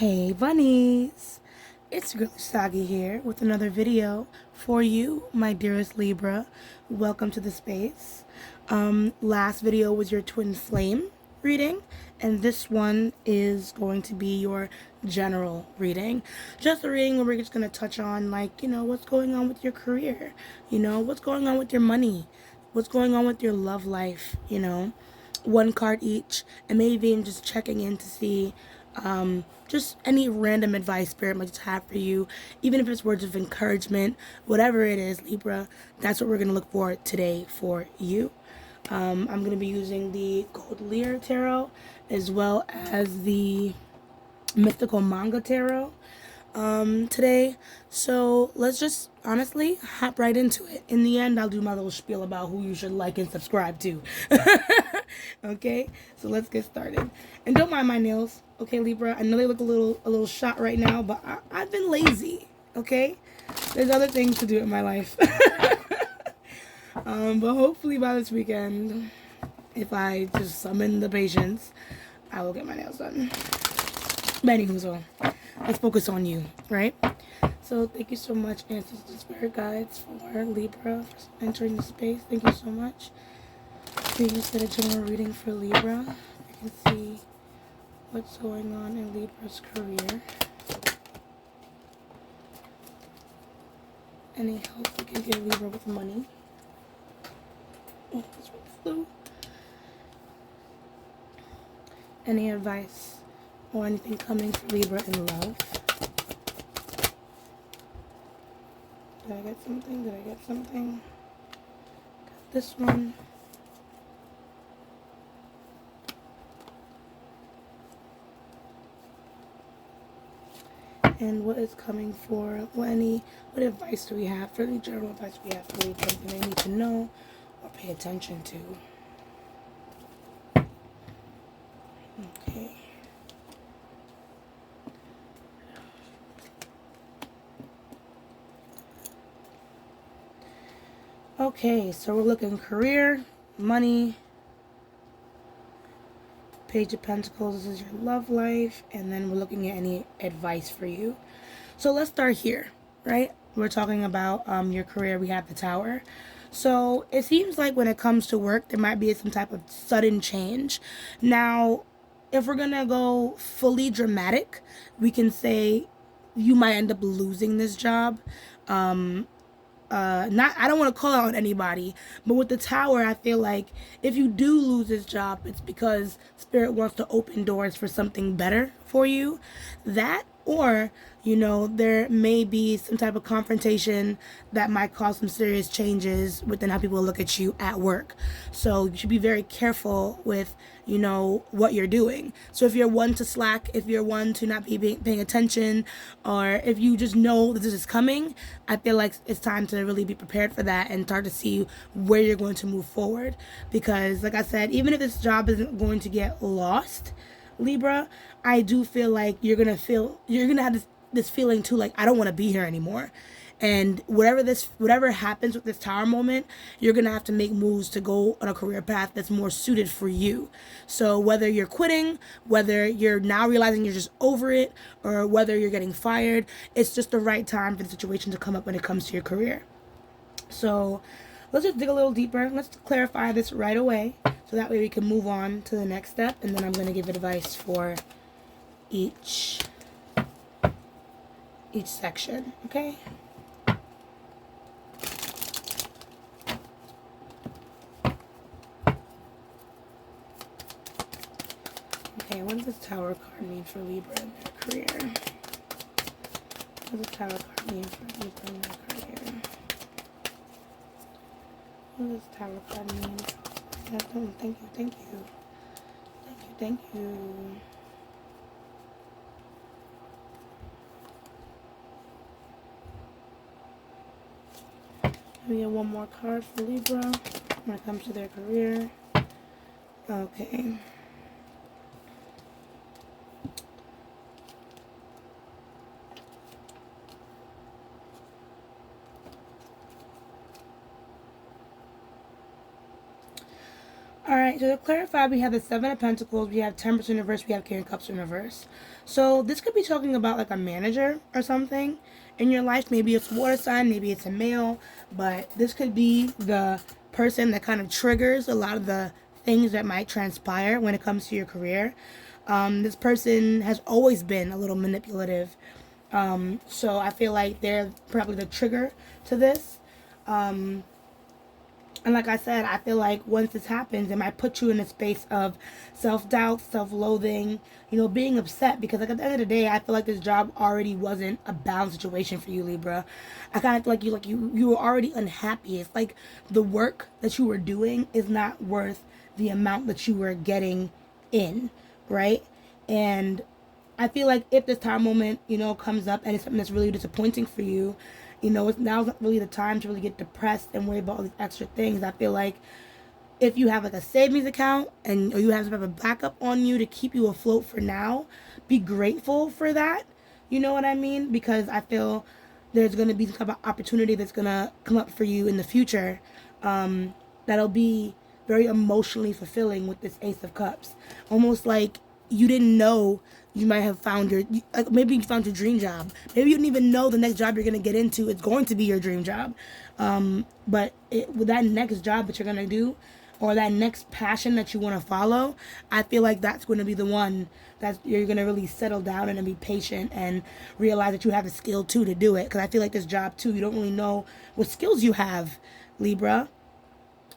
Hey bunnies, it's your girl Usagi here with another video for you, my dearest Libra. Welcome to the space. Last video was your twin flame reading, and this one is going to be your general reading. Just a reading where we're just going to touch on, like, what's going on with your career, what's going on with your money, what's going on with your love life, one card each, and maybe even just checking in to see just any random advice Spirit might just have for you, even if it's words of encouragement, whatever it is, Libra. That's what we're going to look for today for you. I'm going to be using the Gold Lear Tarot as well as the Mythical Manga Tarot today. So let's just honestly hop right into it. In the end, I'll do my little spiel about who you should like and subscribe to. Okay, so let's get started. And don't mind my nails, okay, Libra? I know they look a little shot right now, but I've been lazy. Okay, there's other things to do in my life. But hopefully by this weekend, if I just summon the patience, I will get my nails done. But anywho, so let's focus on you, right? So thank you so much, Ancestors, Spirit Guides, for Libra for entering the space. Thank you so much. We just did a general reading for Libra. You can see what's going on in Libra's career. Any help we can give Libra with money. Oh, this one flew. Any advice or anything coming for Libra in love? Did I get something? Did I get something? Got this one. And what is coming for, what advice do we have for the general advice we have for Libra, something they need to know or pay attention to? Okay. Okay, so we're looking career, money, Page of Pentacles, this is your love life, and then we're looking at any advice for you. So let's start here, right? We're talking about your career. We have the Tower. So it seems like when it comes to work, there might be some type of sudden change. Now, if we're gonna go fully dramatic, we can say you might end up losing this job. I don't want to call out anybody, but with the Tower, I feel like if you do lose this job, it's because Spirit wants to open doors for something better for you. That, or there may be some type of confrontation that might cause some serious changes within how people look at you at work. So you should be very careful with what you're doing. So if you're one to slack, if you're one to not be paying attention, or if you just know that this is coming, I feel like it's time to really be prepared for that and start to see where you're going to move forward. Because like I said, even if this job isn't going to get lost, Libra, I do feel like you're gonna have this feeling too, like, I don't want to be here anymore. And whatever happens with this Tower moment, you're gonna have to make moves to go on a career path that's more suited for you. So whether you're quitting, whether you're now realizing you're just over it, or whether you're getting fired, it's just the right time for the situation to come up when it comes to your career. So let's just dig a little deeper. Let's clarify this right away, so that way we can move on to the next step, and then I'm going to give advice for each section, okay? Okay, what does this Tower card mean for Libra in their career? What does this Tower card mean for Libra in their career? What does this Tower card mean? Thank you, thank you. Thank you, thank you. We get one more card for Libra when it comes to their career. Okay. All right, so to clarify, we have the Seven of Pentacles, we have Temperance in reverse, we have King of Cups in reverse. So this could be talking about like a manager or something in your life. Maybe it's water sign, maybe it's a male, but this could be the person that kind of triggers a lot of the things that might transpire when it comes to your career. This person has always been a little manipulative. So I feel like they're probably the trigger to this. And like I said, I feel like once this happens, it might put you in a space of self-doubt, self-loathing, being upset. Because like at the end of the day, I feel like this job already wasn't a balanced situation for you, Libra. I kind of feel like you were already unhappy. It's like the work that you were doing is not worth the amount that you were getting in, right? And I feel like if this time moment, comes up and it's something that's really disappointing for you, it's now's not really the time to really get depressed and worry about all these extra things. I feel like if you have like a savings account or you have some type of backup on you to keep you afloat for now, be grateful for that. You know what I mean? Because I feel there's going to be some type of opportunity that's going to come up for you in the future, that'll be very emotionally fulfilling with this Ace of Cups. Almost like you didn't know you might have found maybe you found your dream job. Maybe you didn't even know the next job you're going to get into it's going to be your dream job. But with that next job that you're going to do, or that next passion that you want to follow, I feel like that's going to be the one that you're going to really settle down and be patient and realize that you have the skill too to do it. Because I feel like this job too, you don't really know what skills you have, Libra.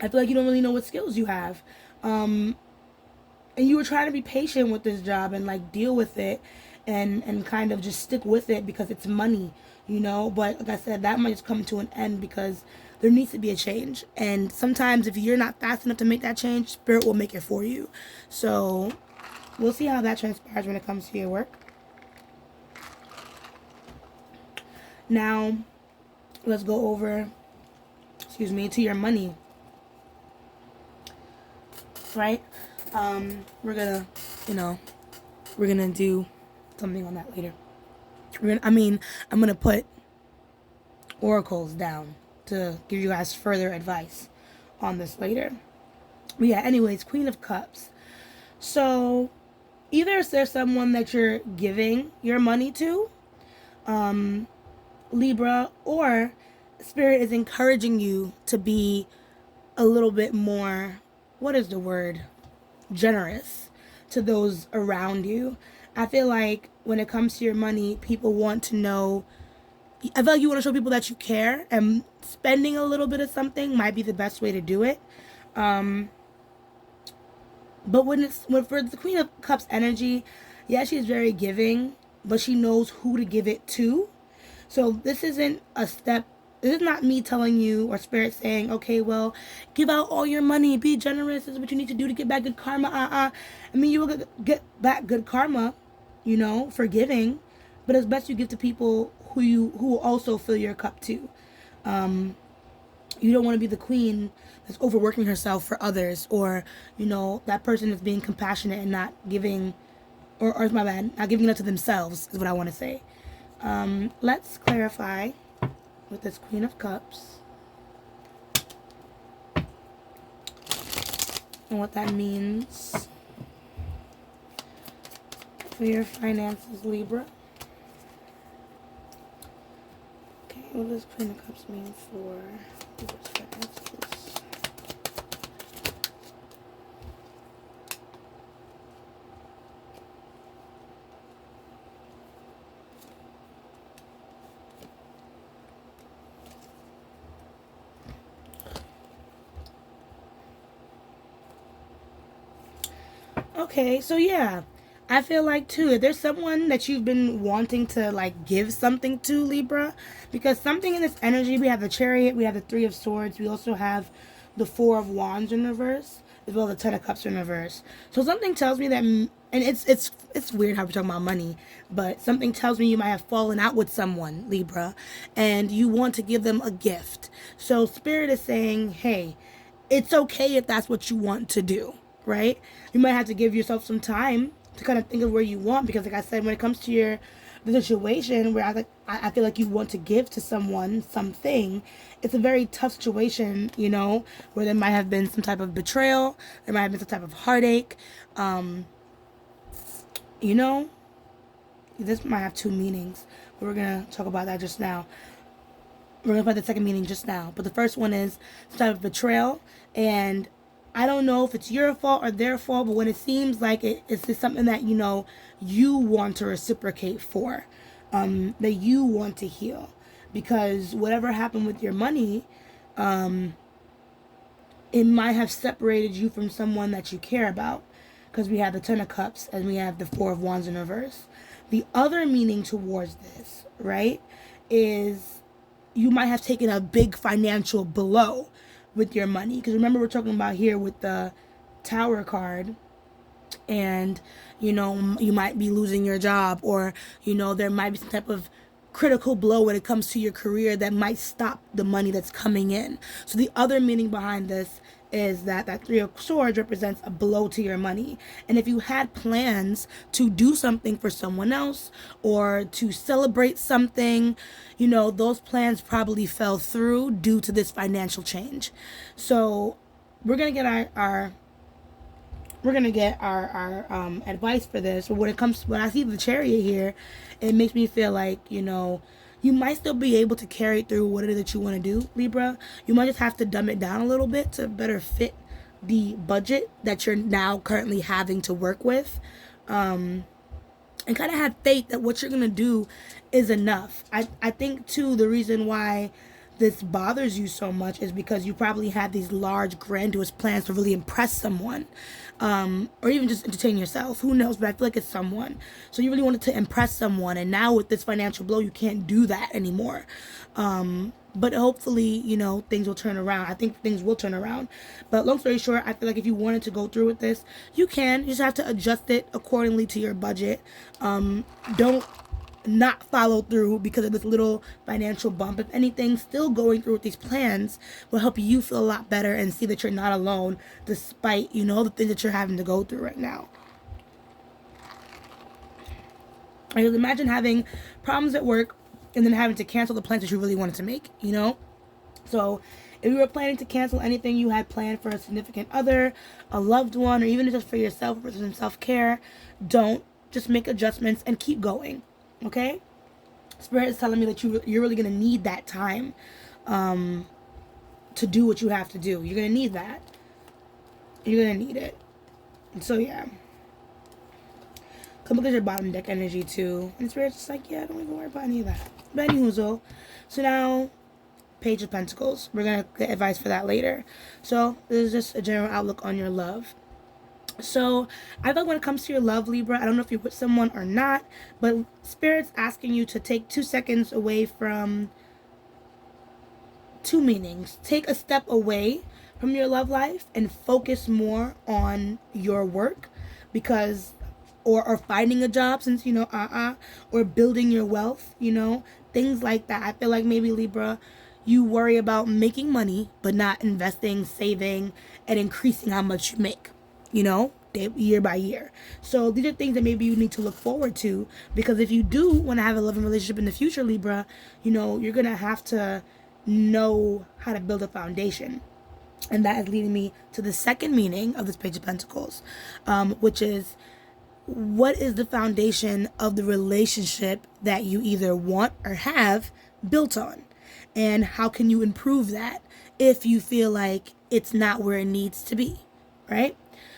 I feel like you don't really know what skills you have. And you were trying to be patient with this job and like deal with it and kind of just stick with it because it's money, but like I said, that might just come to an end because there needs to be a change. And sometimes if you're not fast enough to make that change, spirit will make it for you. So we'll see how that transpires when it comes to your work. Now let's go over to your money, right? We're gonna do something on that later. I'm gonna put oracles down to give you guys further advice on this later. But yeah, anyways, Queen of Cups. So either there's someone that you're giving your money to, Libra, or Spirit is encouraging you to be a little bit more, what is the word? Generous to those around you. I feel like when it comes to your money, people want to know, I feel like you want to show people that you care, and spending a little bit of something might be the best way to do it. But when for the Queen of Cups energy, yeah, she's very giving, but she knows who to give it to. So this isn't a step. This is not me telling you or Spirit saying, okay, well, give out all your money, be generous. This is what you need to do to get back good karma. I mean, you will get back good karma, for giving, but it's best you give to people who will also fill your cup too. You don't want to be the queen that's overworking herself for others, or that person is being compassionate and not giving, or my bad, not giving it to themselves is what I want to say. Let's clarify with this Queen of Cups and what that means for your finances, Libra. Okay, what does Queen of Cups mean for Libra's finances? Okay, so yeah, I feel like too, if there's someone that you've been wanting to like give something to, Libra, because something in this energy, we have the Chariot, we have the Three of Swords, we also have the Four of Wands in reverse, as well as the Ten of Cups in reverse. So something tells me that, and it's weird how we're talking about money, but something tells me you might have fallen out with someone, Libra, and you want to give them a gift. So Spirit is saying, hey, it's okay if that's what you want to do, right? You might have to give yourself some time to kind of think of where you want, because like I said, when it comes to the situation where I feel like you want to give to someone something. It's a very tough situation, you know, where there might have been some type of betrayal, there might have been some type of heartache. You know, this might have two meanings, but we're gonna talk about that just now. We're gonna put the second meaning just now, but the first one is some type of betrayal, and I don't know if it's your fault or their fault, but when it seems like it's just something that you know you want to reciprocate for, that you want to heal, because whatever happened with your money, it might have separated you from someone that you care about, because we have the Ten of Cups and we have the Four of Wands in reverse. The other meaning towards this, right, is you might have taken a big financial blow with your money. Because remember, we're talking about here with the Tower card, and you know, you might be losing your job, or you know, there might be some type of critical blow when it comes to your career that might stop the money that's coming in. So the other meaning behind this is that Three of Swords represents a blow to your money. And if you had plans to do something for someone else or to celebrate something, you know, those plans probably fell through due to this financial change. So we're gonna get our advice for this. But when I see the Chariot here, it makes me feel like, you know, you might still be able to carry through what it is that you want to do, Libra. You might just have to dumb it down a little bit to better fit the budget that you're now currently having to work with. And kind of have faith that what you're going to do is enough. I think, too, the reason why this bothers you so much is because you probably had these large, grandiose plans to really impress someone, or even just entertain yourself. Who knows? But I feel like it's someone. So you really wanted to impress someone, and now with this financial blow, you can't do that anymore. But hopefully, you know, things will turn around. I think things will turn around. But long story short, I feel like if you wanted to go through with this, you can. You just have to adjust it accordingly to your budget. Don't not follow through because of this little financial bump. If anything, still going through with these plans will help you feel a lot better and see that you're not alone despite, you know, the things that you're having to go through right now. I can imagine having problems at work and then having to cancel the plans that you really wanted to make, you know? So if you were planning to cancel anything you had planned for a significant other, a loved one, or even just for yourself, for some self-care, don't. Just make adjustments and keep going. Okay? Spirit is telling me that you're really going to need that time to do what you have to do. You're going to need that. You're going to need it. So, yeah. Come look at your bottom deck energy, too. And Spirit's just like, yeah, don't even worry about any of that. But anywho, so now, Page of Pentacles. We're going to get advice for that later. So, this is just a general outlook on your love. So I feel like when it comes to your love, Libra, I don't know if you're with someone or not, but Spirit's asking you to take 2 seconds away from two meanings. Take a step away from your love life and focus more on your work, because or finding a job, since you know or building your wealth, you know, things like that. I feel like maybe, Libra, you worry about making money but not investing, saving, and increasing how much you make, you know, year by year. So these are things that maybe you need to look forward to, because if you do want to have a loving relationship in the future, Libra, you know, you're gonna have to know how to build a foundation. And that is leading me to the second meaning of this Page of Pentacles, which is, what is the foundation of the relationship that you either want or have built on? And how can you improve that if you feel like it's not where it needs to be, right?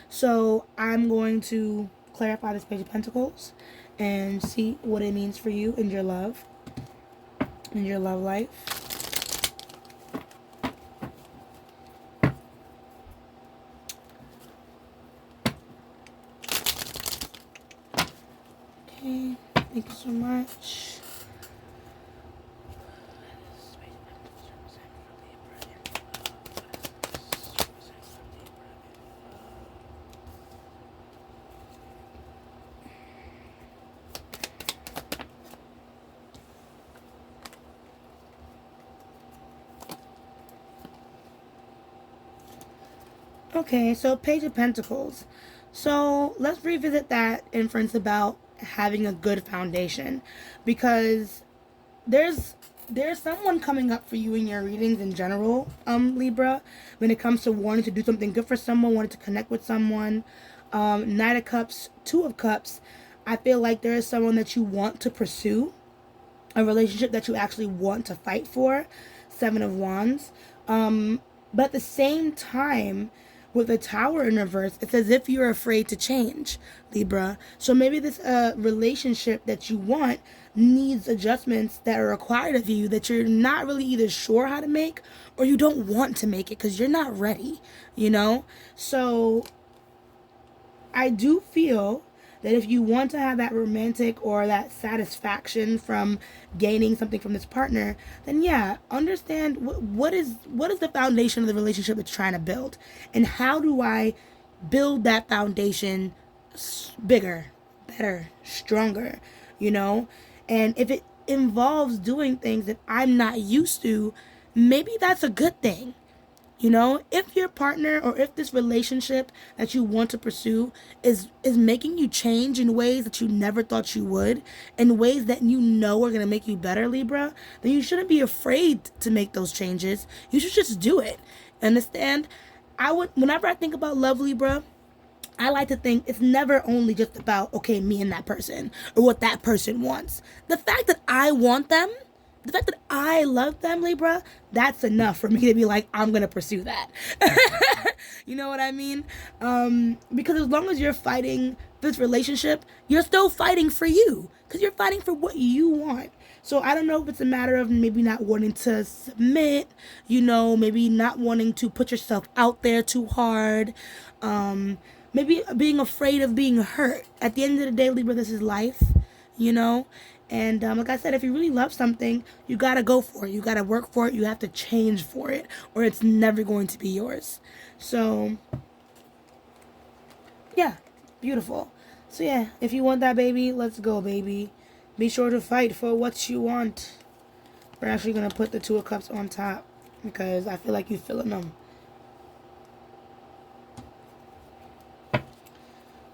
So I'm going to clarify this Page of Pentacles and see what it means for you in your love, in your love life. Okay, thank you so much. Okay, so Page of Pentacles. So let's revisit that inference about having a good foundation, because there's someone coming up for you in your readings in general, Libra, when it comes to wanting to do something good for someone, wanting to connect with someone. Knight of Cups, Two of Cups. I feel like there is someone that you want to pursue, a relationship that you actually want to fight for. Seven of Wands. But at the same time, with the Tower in reverse, it's as if you're afraid to change, Libra. So maybe this relationship that you want needs adjustments that are required of you that you're not really either sure how to make or you don't want to make it because you're not ready, you know? So I do feel that if you want to have that romantic or that satisfaction from gaining something from this partner, then yeah, understand what is the foundation of the relationship that you're trying to build, and how do I build that foundation bigger, better, stronger, you know? And if it involves doing things that I'm not used to, maybe that's a good thing. You know, if your partner or if this relationship that you want to pursue is making you change in ways that you never thought you would, in ways that you know are going to make you better, Libra, then you shouldn't be afraid to make those changes. You should just do it. Understand? Whenever I think about love, Libra, I like to think it's never only just about, okay, me and that person or what that person wants. The fact that I want them, the fact that I love them, Libra, that's enough for me to be like, I'm going to pursue that. You know what I mean? Because as long as you're fighting this relationship, you're still fighting for you because you're fighting for what you want. So I don't know if it's a matter of maybe not wanting to submit, you know, maybe not wanting to put yourself out there too hard. Maybe being afraid of being hurt. At the end of the day, Libra, this is life, you know? And like I said, if you really love something, you got to go for it. You got to work for it. You have to change for it, or it's never going to be yours. So, yeah, beautiful. So, yeah, if you want that, baby, let's go, baby. Be sure to fight for what you want. We're actually going to put the Two of Cups on top because I feel like you're feeling them.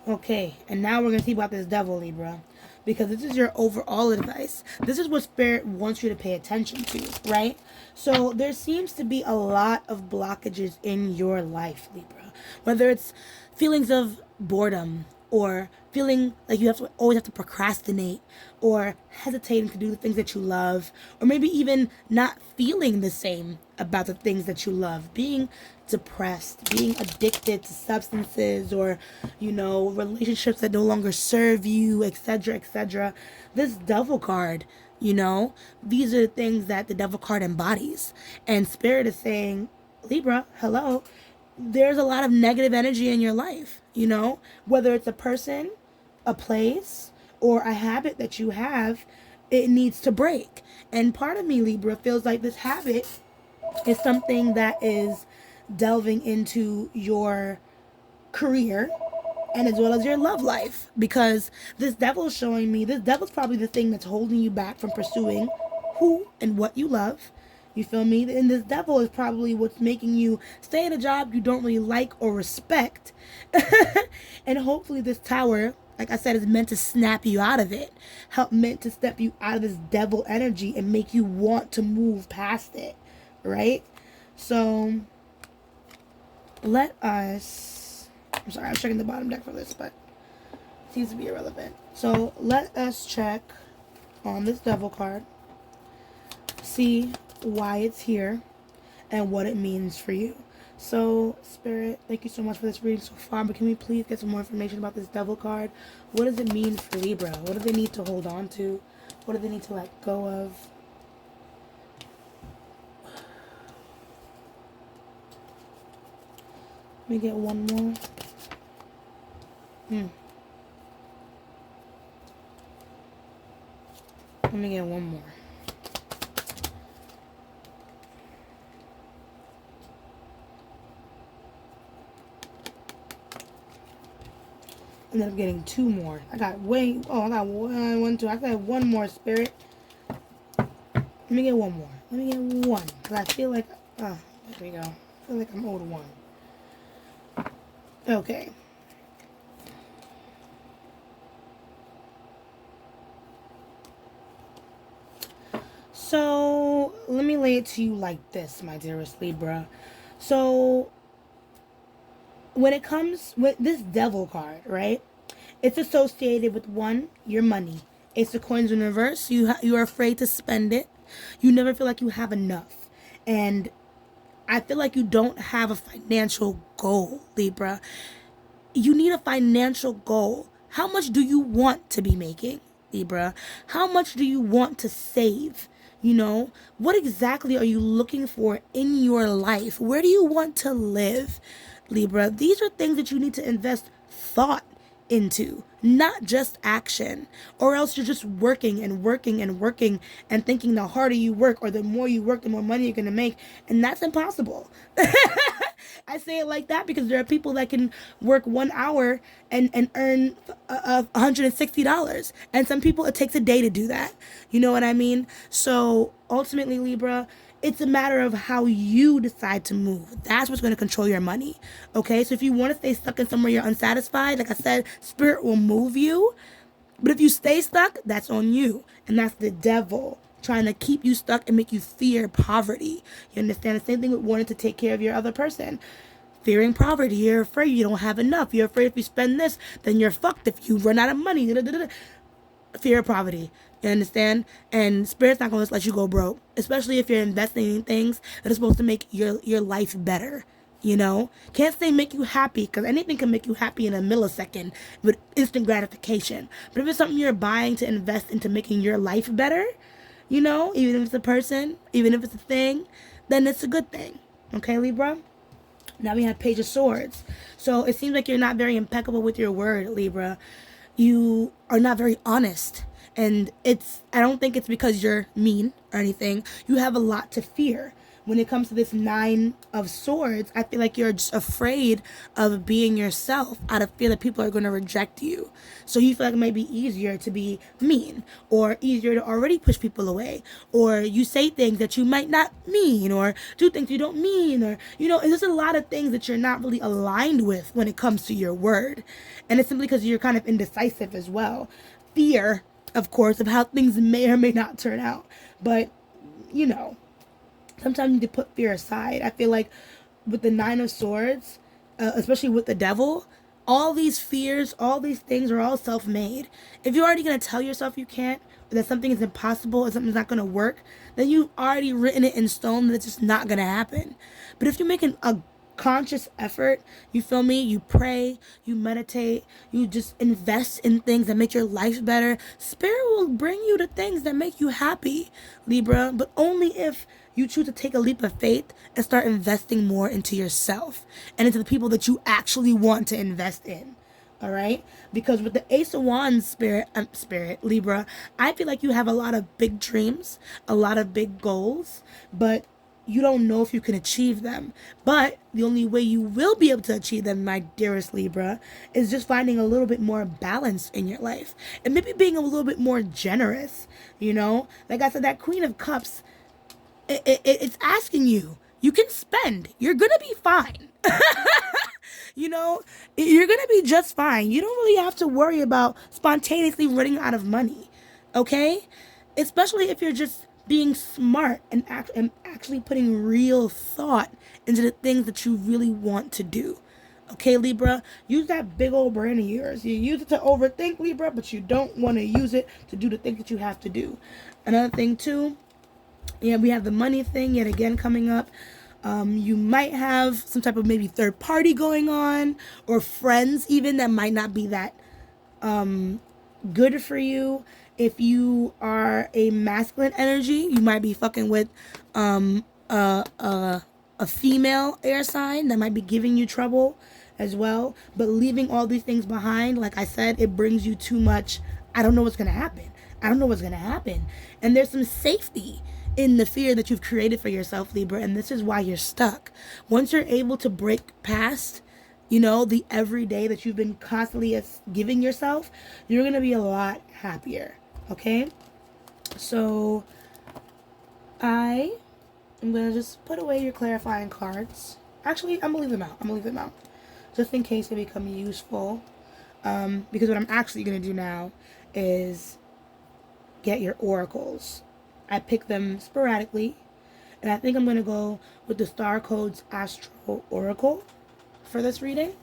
Okay, and now we're going to see about this Devil, Libra. Because this is your overall advice. This is what Spirit wants you to pay attention to, right? So there seems to be a lot of blockages in your life, Libra. Whether it's feelings of boredom, or feeling like you always have to procrastinate, or hesitating to do the things that you love, or maybe even not feeling the same about the things that you love, being depressed, being addicted to substances, or, you know, relationships that no longer serve you, etc., etc. This Devil card, you know, these are the things that the Devil card embodies. And Spirit is saying, Libra, hello, there's a lot of negative energy in your life, you know, whether it's a person, a place, or a habit that you have, it needs to break. And part of me, Libra, feels like this habit is something that is delving into your career and as well as your love life, because this Devil is showing me, this Devil's probably the thing that's holding you back from pursuing who and what you love. You feel me? And this Devil is probably what's making you stay in a job you don't really like or respect. And hopefully this Tower, like I said, is meant to snap you out of it. Meant to step you out of this Devil energy and make you want to move past it. Right? So, let us... I'm sorry, I was checking the bottom deck for this, but it seems to be irrelevant. So, let us check on this Devil card. See why it's here and what it means for you. So, Spirit, thank you so much for this reading so far, but can we please get some more information about this Devil card? What does it mean for Libra? What do they need to hold on to? What do they need to let go of? Let me get one more. Let me get one more. Ended up getting two more. I got one, two. I got one more, Spirit. Let me get one more. Let me get one. Because I feel like, there we go. I feel like I'm owed one. Okay. So let me lay it to you like this, my dearest Libra. So when it comes with this devil card, right? It's associated with one, your money. Ace of coins in reverse. You are afraid to spend it. You never feel like you have enough, and I feel like you don't have a financial goal, Libra. You need a financial goal. How much do you want to be making, Libra? How much do you want to save? You know, what exactly are you looking for in your life? Where do you want to live, Libra? These are things that you need to invest thought into, not just action, or else you're just working and working and working and thinking the harder you work or the more you work, the more money you're going to make. And that's impossible. I say it like that because there are people that can work 1 hour and earn $160. And some people, it takes a day to do that. You know what I mean? So ultimately, Libra, it's a matter of how you decide to move. That's what's going to control your money. Okay? So if you want to stay stuck in somewhere you're unsatisfied, like I said, spirit will move you. But if you stay stuck, that's on you. And that's the devil trying to keep you stuck and make you fear poverty. You understand? The same thing with wanting to take care of your other person. Fearing poverty. You're afraid you don't have enough. You're afraid if you spend this, then you're fucked if you run out of money. Fear of poverty. You understand? And spirit's not going to let you go broke, especially if you're investing in things that are supposed to make your life better. You know, can't say make you happy because anything can make you happy in a millisecond with instant gratification. But if it's something you're buying to invest into making your life better, you know, even if it's a person, even if it's a thing, then it's a good thing. Okay, Libra? Now we have Page of Swords. So it seems like you're not very impeccable with your word, Libra. You are not very honest. And I don't think it's because you're mean or anything. You have a lot to fear. When it comes to this Nine of Swords, I feel like you're just afraid of being yourself out of fear that people are going to reject you. So you feel like it might be easier to be mean or easier to already push people away. Or you say things that you might not mean or do things you don't mean. Or, you know, there's a lot of things that you're not really aligned with when it comes to your word. And it's simply because you're kind of indecisive as well. Fear, of course, of how things may or may not turn out. But, you know, sometimes you need to put fear aside. I feel like with the Nine of Swords, especially with the devil, all these fears, all these things are all self-made. If you're already going to tell yourself you can't, or that something is impossible, or something's not going to work, then you've already written it in stone that it's just not going to happen. But if you're making a conscious effort, you feel me, you pray, you meditate, you just invest in things that make your life better, spirit will bring you the things that make you happy, Libra, but only if you choose to take a leap of faith and start investing more into yourself and into the people that you actually want to invest in. All right? Because with the Ace of Wands spirit, Libra, I feel like you have a lot of big dreams, a lot of big goals, but you don't know if you can achieve them. But the only way you will be able to achieve them, my dearest Libra, is just finding a little bit more balance in your life and maybe being a little bit more generous. You know, like I said, that Queen of Cups, it's asking you. You can spend. You're gonna be fine. You know, you're gonna be just fine. You don't really have to worry about spontaneously running out of money. Okay, especially if you're just being smart and actually putting real thought into the things that you really want to do. Okay, Libra, use that big old brain of yours. You use it to overthink, Libra, but you don't want to use it to do the things that you have to do. Another thing too, yeah, we have the money thing yet again coming up. You might have some type of maybe third party going on, or friends even that might not be that good for you. If you are a masculine energy, you might be fucking with a female air sign that might be giving you trouble as well. But leaving all these things behind, like I said, it brings you too much. I don't know what's gonna happen. I don't know what's gonna happen. And there's some safety in the fear that you've created for yourself, Libra, and this is why you're stuck. Once you're able to break past, you know, the everyday that you've been constantly giving yourself, you're going to be a lot happier, okay? So, I am going to just put away your clarifying cards. Actually, I'm going to leave them out. Just in case they become useful. Because what I'm actually going to do now is get your oracles. I pick them sporadically. And I think I'm going to go with the Star Codes Astro Oracle for this reading.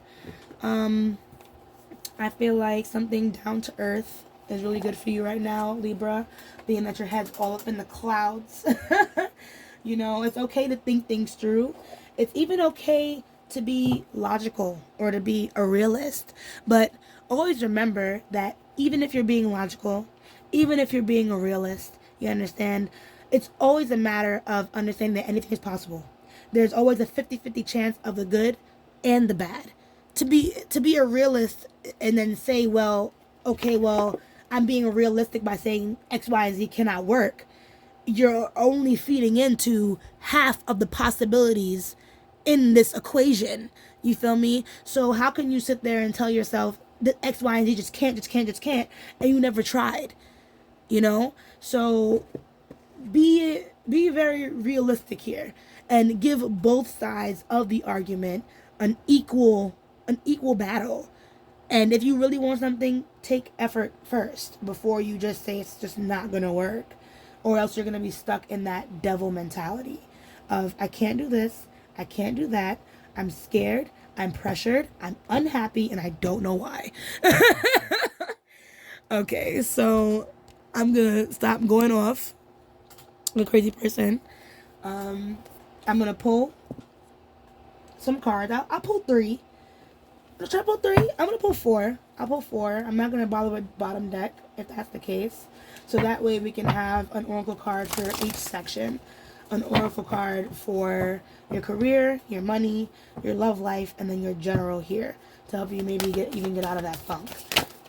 I feel like something down to earth is really good for you right now, Libra, being that your head's all up in the clouds. You know, it's okay to think things through. It's even okay to be logical or to be a realist. But always remember that even if you're being logical, even if you're being a realist, you understand, it's always a matter of understanding that anything is possible. There's always a 50-50 chance of the good and the bad. To be a realist and then say, well, okay, well, I'm being realistic by saying X, Y, and Z cannot work. You're only feeding into half of the possibilities in this equation. You feel me? So how can you sit there and tell yourself that X, Y, and Z just can't, and you never tried? You know? So be very realistic here and give both sides of the argument an equal battle. And if you really want something, take effort first before you just say it's just not gonna work, or else you're gonna be stuck in that devil mentality of I can't do this, I can't do that, I'm scared, I'm pressured, I'm unhappy, and I don't know why. Okay, so I'm gonna stop going off. I'm a crazy person. I'm gonna pull some cards. I'll pull three. Let's try to pull three. I'm gonna pull four. I'll pull four. I'm not gonna bother with bottom deck if that's the case. So that way we can have an oracle card for each section. An oracle card for your career, your money, your love life, and then your general here to help you maybe get out of that funk.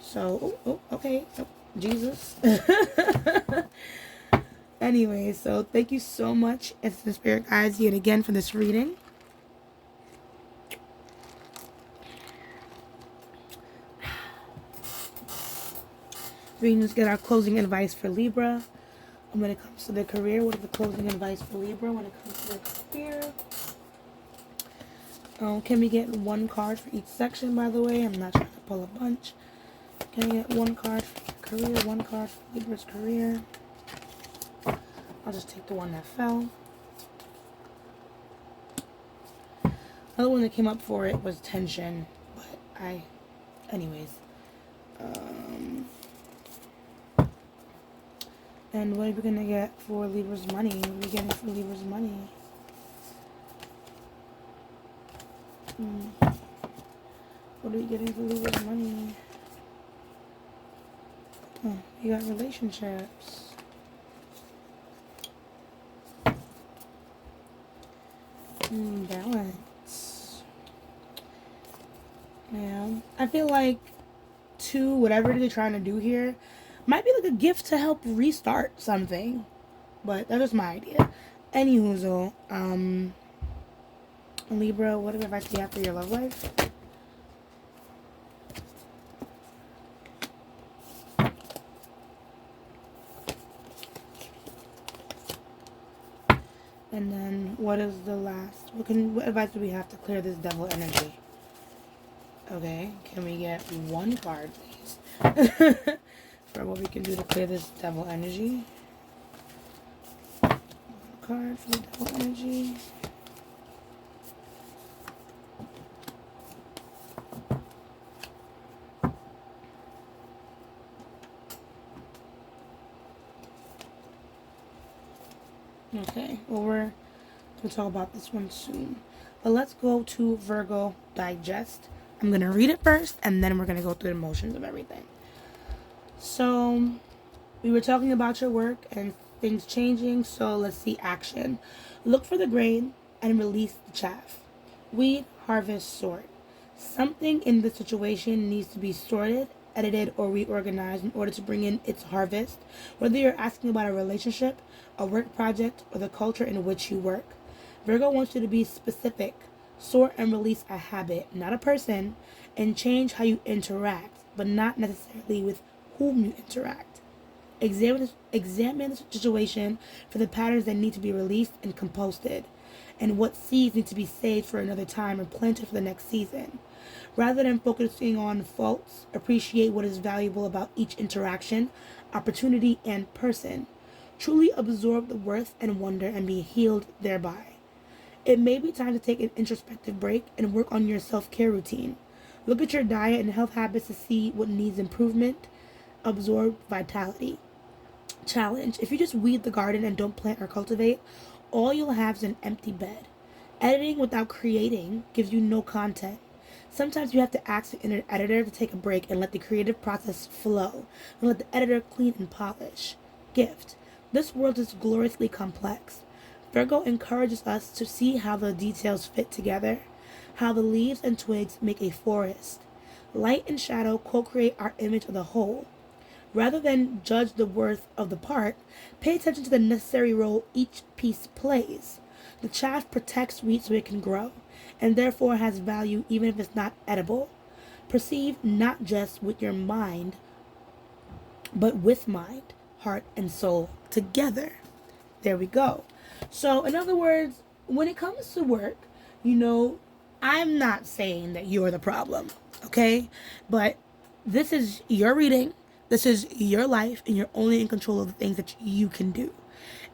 So, okay. Oh, Jesus. Anyway, so thank you so much, it's the Spirit Guides, yet again for this reading. We just get our closing advice for Libra. And when it comes to their career, what is the closing advice for Libra when it comes to their career? Can we get one card for each section, by the way? I'm not trying to pull a bunch. Can we get one card for career, one card for Libra's career? I'll just take the one that fell. Another one that came up for it was tension, but anyways. And what are we gonna get for Libra's money? What are we getting for Libra's money? What are we getting for Libra's money? Oh, you got relationships. Balance. Yeah. I feel like whatever they're trying to do here might be like a gift to help restart something. But that's just my idea. Anywho, Libra, what advice do you have for your love life? And then what is the last? What advice do we have to clear this devil energy? Okay, can we get one card, please? For what we can do to clear this devil energy. One card for the devil energy. Okay, well, we're going to talk about this one soon. But let's go to Virgo Digest. I'm going to read it first, and then we're going to go through the motions of everything. So, we were talking about your work and things changing, so let's see action. Look for the grain and release the chaff. Weed, harvest, sort. Something in the situation needs to be sorted, edited, or reorganized in order to bring in its harvest, whether you're asking about a relationship, a work project, or the culture in which you work. Virgo wants you to be specific, sort and release a habit, not a person, and change how you interact, but not necessarily with whom you interact. Examine the situation for the patterns that need to be released and composted, and what seeds need to be saved for another time and planted for the next season. Rather than focusing on faults, appreciate what is valuable about each interaction, opportunity, and person. Truly absorb the worth and wonder and be healed thereby. It may be time to take an introspective break and work on your self-care routine. Look at your diet and health habits to see what needs improvement. Absorb vitality. Challenge. If you just weed the garden and don't plant or cultivate, all you'll have is an empty bed. Editing without creating gives you no content. Sometimes you have to ask the inner editor to take a break and let the creative process flow, and let the editor clean and polish. Gift. This world is gloriously complex. Virgo encourages us to see how the details fit together, how the leaves and twigs make a forest. Light and shadow co-create our image of the whole. Rather than judge the worth of the part, pay attention to the necessary role each piece plays. The chaff protects wheat so it can grow, and therefore has value even if it's not edible. Perceive not just with your mind, but with mind, heart, and soul together. There we go. So, in other words, when it comes to work, I'm not saying that you're the problem, okay? But this is your reading. This is your life, and you're only in control of the things that you can do.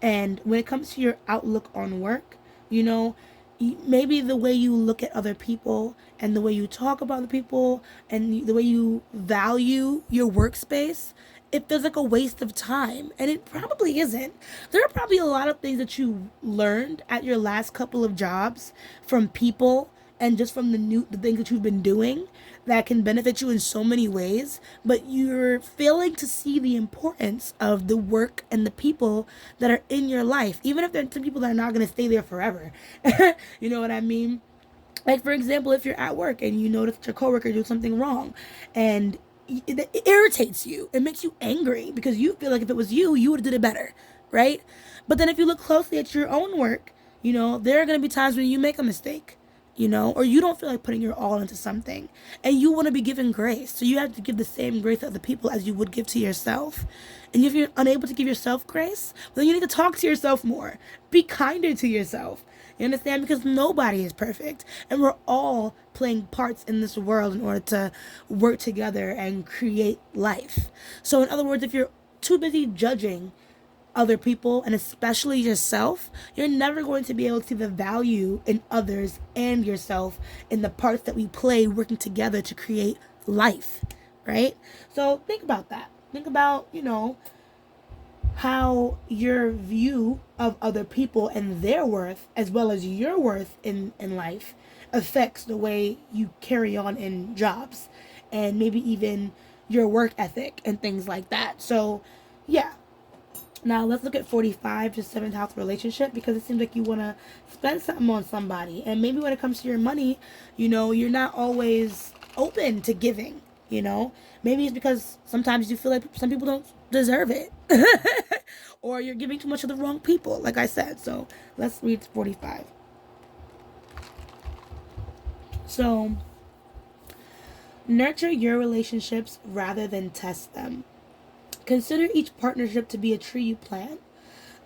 And when it comes to your outlook on work, maybe the way you look at other people and the way you talk about other people and the way you value your workspace, it feels like a waste of time. And it probably isn't. There are probably a lot of things that you learned at your last couple of jobs from people and just from the things that you've been doing that can benefit you in so many ways, but you're failing to see the importance of the work and the people that are in your life, even if they're some people that are not going to stay there forever. You know what I mean? Like, for example, if you're at work and you notice that your coworker did something wrong and it irritates you, it makes you angry because you feel like if it was you, you would have did it better, right? But then if you look closely at your own work, there are going to be times when you make a mistake, or you don't feel like putting your all into something and you want to be given grace. So you have to give the same grace to other people as you would give to yourself. And if you're unable to give yourself grace, well, then you need to talk to yourself more. Be kinder to yourself. You understand? Because nobody is perfect. And we're all playing parts in this world in order to work together and create life. So in other words, if you're too busy judging other people and especially yourself, you're never going to be able to see the value in others and yourself in the parts that we play working together to create life, right? So think about that. Think about, how your view of other people and their worth as well as your worth in life affects the way you carry on in jobs and maybe even your work ethic and things like that. So yeah. Now let's look at 45, just 7th house relationship, because it seems like you want to spend something on somebody. And maybe when it comes to your money, you're not always open to giving, Maybe it's because sometimes you feel like some people don't deserve it. Or you're giving too much to the wrong people, like I said. So let's read 45. So, nurture your relationships rather than test them. Consider each partnership to be a tree you plant.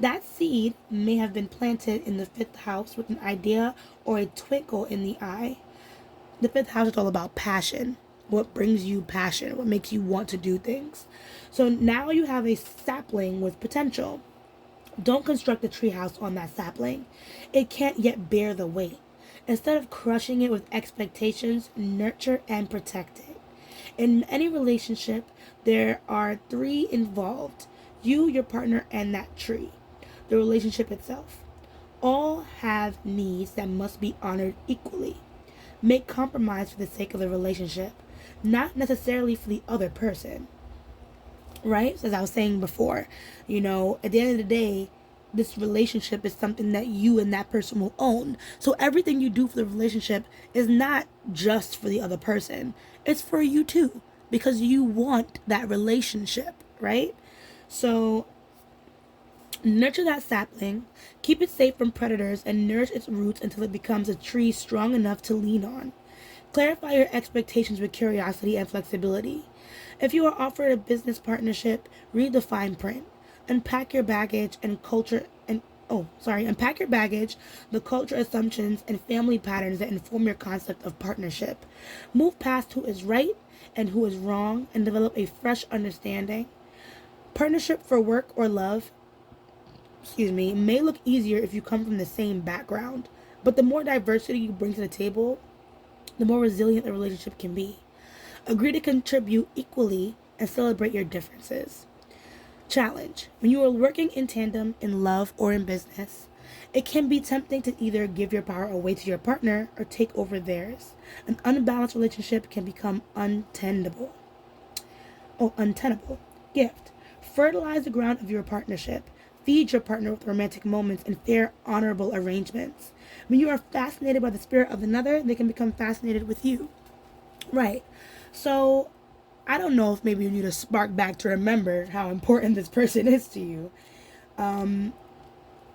That seed may have been planted in the 5th house with an idea or a twinkle in the eye. The 5th house is all about passion. What brings you passion? What makes you want to do things? So now you have a sapling with potential. Don't construct a treehouse on that sapling. It can't yet bear the weight. Instead of crushing it with expectations, nurture and protect it. In any relationship, there are 3 involved: you, your partner, and that tree, the relationship itself. All have needs that must be honored equally. Make compromise for the sake of the relationship, not necessarily for the other person. Right? So as I was saying before, at the end of the day, this relationship is something that you and that person will own. So everything you do for the relationship is not just for the other person. It's for you too, because you want that relationship, right? So nurture that sapling, keep it safe from predators, and nourish its roots until it becomes a tree strong enough to lean on. Clarify your expectations with curiosity and flexibility. If you are offered a business partnership, read the fine print. Unpack your baggage, the culture assumptions and family patterns that inform your concept of partnership. Move past who is right and who is wrong and develop a fresh understanding. Partnership for work or love, may look easier if you come from the same background. But the more diversity you bring to the table, the more resilient the relationship can be. Agree to contribute equally and celebrate your differences. Challenge. When you are working in tandem in love or in business, it can be tempting to either give your power away to your partner or take over theirs. An unbalanced relationship can become untenable. Gift. Fertilize the ground of your partnership. Feed your partner with romantic moments and fair, honorable arrangements. When you are fascinated by the spirit of another, they can become fascinated with you. Right. So, I don't know if maybe you need a spark back to remember how important this person is to you.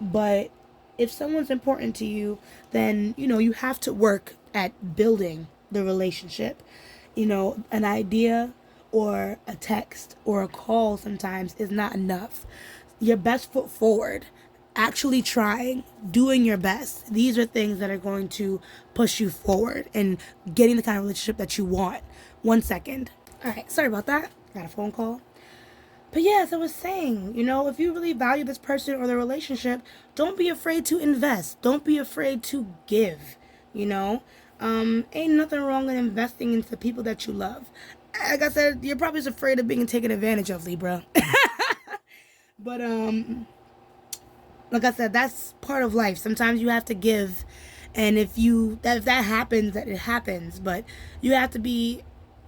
But if someone's important to you, then, you have to work at building the relationship. An idea or a text or a call sometimes is not enough. Your best foot forward, actually trying, doing your best. These are things that are going to push you forward and getting the kind of relationship that you want. 1 second. All right, sorry about that. Got a phone call. But yeah, as I was saying, if you really value this person or the relationship, don't be afraid to invest. Don't be afraid to give, Ain't nothing wrong in investing into the people that you love. Like I said, you're probably just afraid of being taken advantage of, Libra. But, like I said, that's part of life. Sometimes you have to give. And if that happens, that it happens. But you have to be,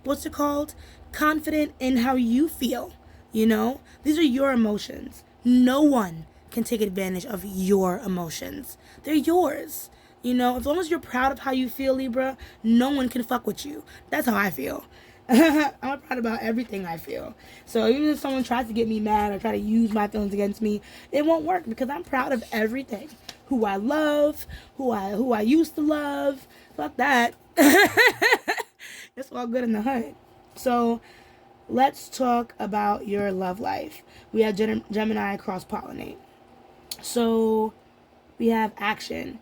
what's it called? Confident in how you feel. These are your emotions. No one can take advantage of your emotions. They're yours. As long as you're proud of how you feel, Libra, no one can fuck with you. That's how I feel. I'm proud about everything I feel. So even if someone tries to get me mad or try to use my feelings against me, it won't work because I'm proud of everything. Who I love, who I used to love. Fuck that. It's all good in the hood. So let's talk about your love life. We have Gemini cross-pollinate. So we have action.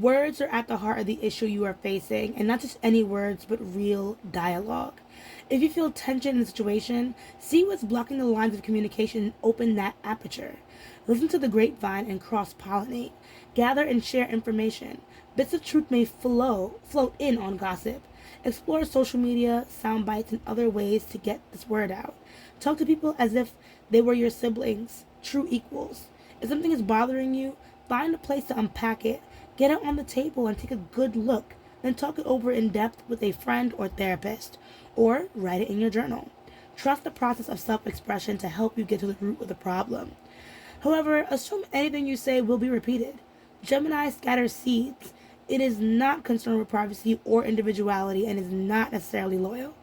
Words are at the heart of the issue you are facing, and not just any words, but real dialogue. If you feel tension in the situation, see what's blocking the lines of communication and open that aperture. Listen to the grapevine and cross-pollinate. Gather and share information. Bits of truth may float in on gossip. Explore social media, sound bites, and other ways to get this word out. Talk to people as if they were your siblings, true equals. If something is bothering you, find a place to unpack it. Get it on the table and take a good look. Then talk it over in depth with a friend or therapist. Or write it in your journal. Trust the process of self-expression to help you get to the root of the problem. However, assume anything you say will be repeated. Gemini scatters seeds. It is not concerned with privacy or individuality and is not necessarily loyal.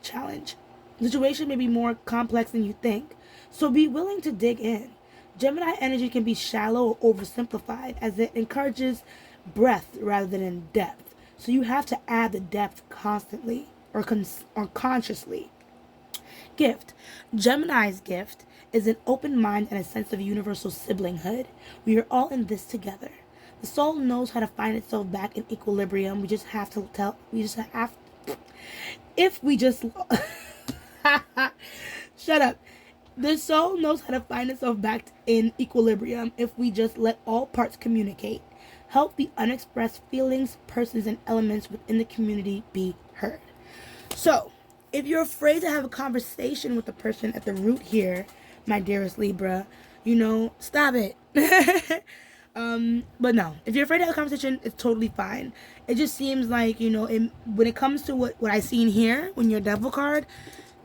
Challenge. The situation may be more complex than you think, so be willing to dig in. Gemini energy can be shallow or oversimplified as it encourages breadth rather than in depth. So you have to add the depth constantly or consciously. Gift. Gemini's gift is an open mind and a sense of universal siblinghood. We are all in this together. The soul knows how to find itself back in equilibrium. We just have to shut up. The soul knows how to find itself back in equilibrium if we just let all parts communicate. Help the unexpressed feelings, persons, and elements within the community be heard. So, if you're afraid to have a conversation with the person at the root here, my dearest Libra, stop it. But no, if you're afraid to have a conversation, it's totally fine. It just seems like, when it comes to what I seen here, when you're Devil card,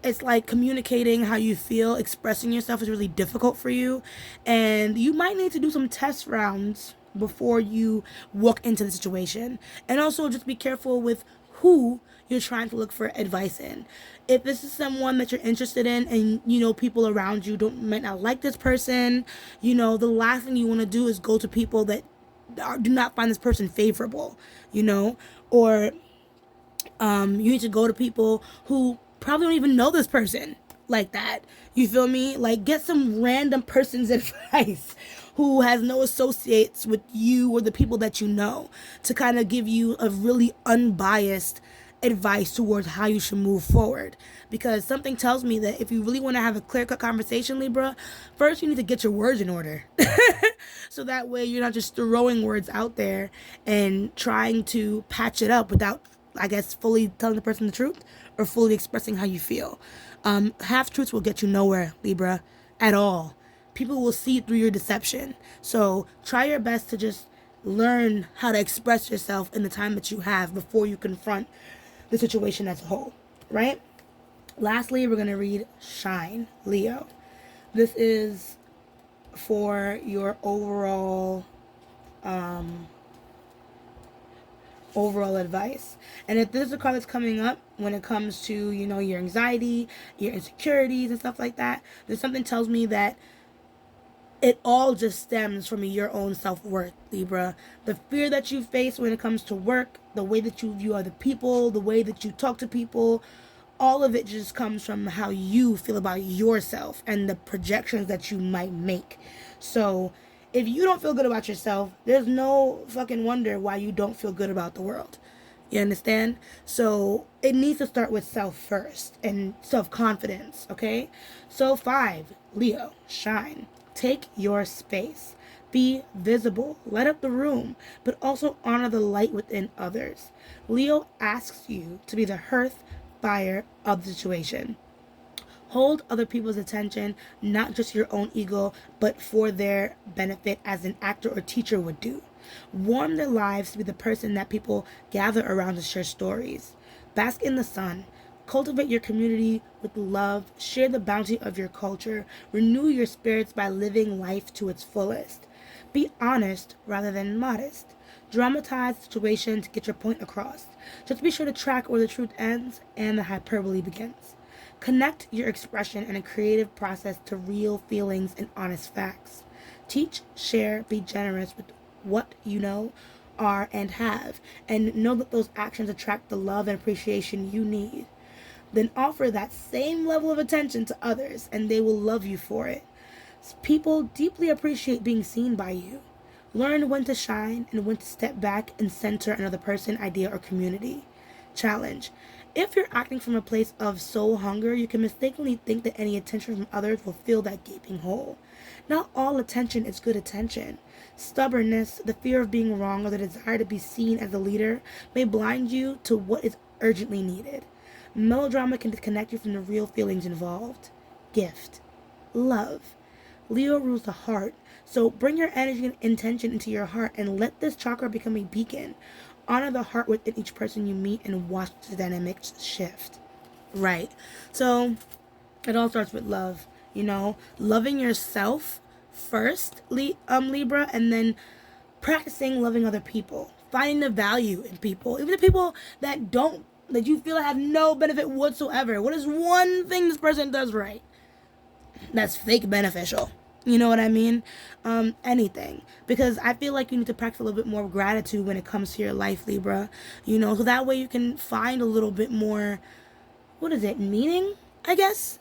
it's like communicating how you feel, expressing yourself is really difficult for you. And you might need to do some test rounds before you walk into the situation. And also just be careful with who you're trying to look for advice in. If this is someone that you're interested in and, people around you might not like this person, the last thing you want to do is go to people that do not find this person favorable, or you need to go to people who probably don't even know this person like that. You feel me? Like, get some random person's advice who has no associates with you or the people that you know to kind of give you a really unbiased advice towards how you should move forward, because something tells me that if you really want to have a clear-cut conversation, Libra, first you need to get your words in order. So that way you're not just throwing words out there and trying to patch it up without, I guess, fully telling the person the truth or fully expressing how you feel. Half truths will get you nowhere, Libra, at all. People will see through your deception. So try your best to just learn how to express yourself in the time that you have before you confront the situation as a whole, right? Lastly, we're going to read Shine, Leo. This is for your overall advice. And if this is a card that's coming up when it comes to, you know, your anxiety, your insecurities and stuff like that, there's something tells me that it all just stems from your own self-worth, Libra. The fear that you face when it comes to work, the way that you view other people, the way that you talk to people, all of it just comes from how you feel about yourself and the projections that you might make. So if you don't feel good about yourself, there's no fucking wonder why you don't feel good about the world. You understand? So it needs to start with self first and self-confidence, okay? So 5, Leo, shine. Take your space. Be visible. Light up the room, but also honor the light within others. Leo asks you to be the hearth fire of the situation. Hold other people's attention, not just your own ego, but for their benefit as an actor or teacher would do. Warm their lives to be the person that people gather around to share stories. Bask in the sun. Cultivate your community with love. Share the bounty of your culture. Renew your spirits by living life to its fullest. Be honest rather than modest. Dramatize the situation to get your point across. Just be sure to track where the truth ends and the hyperbole begins. Connect your expression and a creative process to real feelings and honest facts. Teach, share, be generous with what you know, are, and have, and know that those actions attract the love and appreciation you need. Then offer that same level of attention to others, and they will love you for it. People deeply appreciate being seen by you. Learn when to shine and when to step back and center another person, idea, or community. Challenge. If you're acting from a place of soul hunger, you can mistakenly think that any attention from others will fill that gaping hole. Not all attention is good attention. Stubbornness, the fear of being wrong, or the desire to be seen as a leader may blind you to what is urgently needed. Melodrama can disconnect you from the real feelings involved. Gift. Love. Leo rules the heart, so bring your energy and intention into your heart and let this chakra become a beacon. Honor the heart within each person you meet and watch the dynamics shift. Right. So it all starts with love, you know, loving yourself first, Libra, and then practicing loving other people, finding the value in people, even the people that you feel have no benefit whatsoever. What is one thing this person does right that's fake beneficial? You know what I mean? Anything. Because I feel like you need to practice a little bit more gratitude when it comes to your life, Libra. You know, so that way you can find a little bit more, meaning, I guess?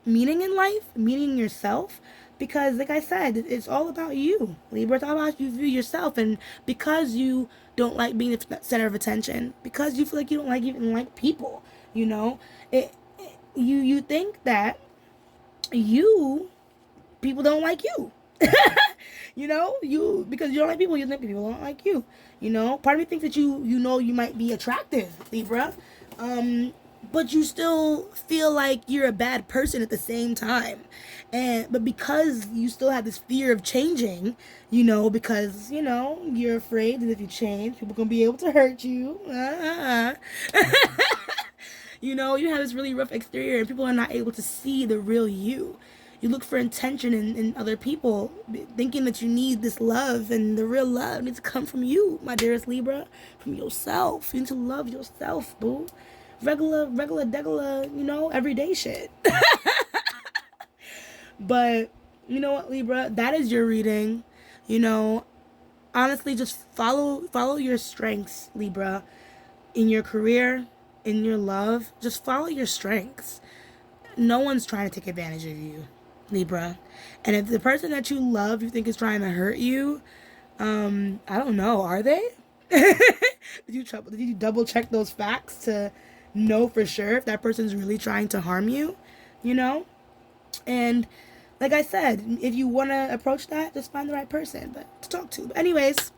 Meaning in life, meaning in yourself. Because, like I said, it's all about you, Libra. It's all about you view yourself. And because you don't like being the center of attention, because you feel like you don't like people, you know, you think that people don't like you. You know, because you don't like people, you think people don't like you. You know, part of me thinks that you might be attractive, Libra, but you still feel like you're a bad person at the same time. But because you still have this fear of changing, you know, because, you know, you're afraid that if you change, people are going to be able to hurt you. You know, you have this really rough exterior and people are not able to see the real you. You look for intention in other people, thinking that you need this love, and the real love needs to come from you, my dearest Libra, from yourself. You need to love yourself, boo. Regular, you know, everyday shit. But, you know what, Libra? That is your reading. You know, honestly, just follow your strengths, Libra. In your career, in your love, just follow your strengths. No one's trying to take advantage of you, Libra. And if the person that you love you think is trying to hurt you, I don't know, are they? Did you double check those facts to know for sure if that person's really trying to harm you? You know? And like I said, if you want to approach that, just find the right person but to talk to. But anyways,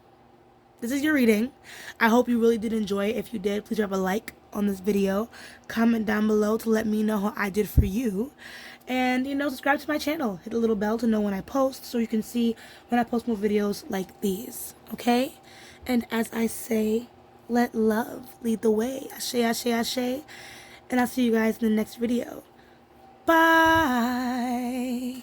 this is your reading. I hope you really did enjoy it. If you did, please drop a like on this video. Comment down below to let me know how I did for you. And, subscribe to my channel. Hit the little bell to know when I post so you can see when I post more videos like these. Okay? And as I say, let love lead the way. Ashe, ashe, ashe. And I'll see you guys in the next video. Bye.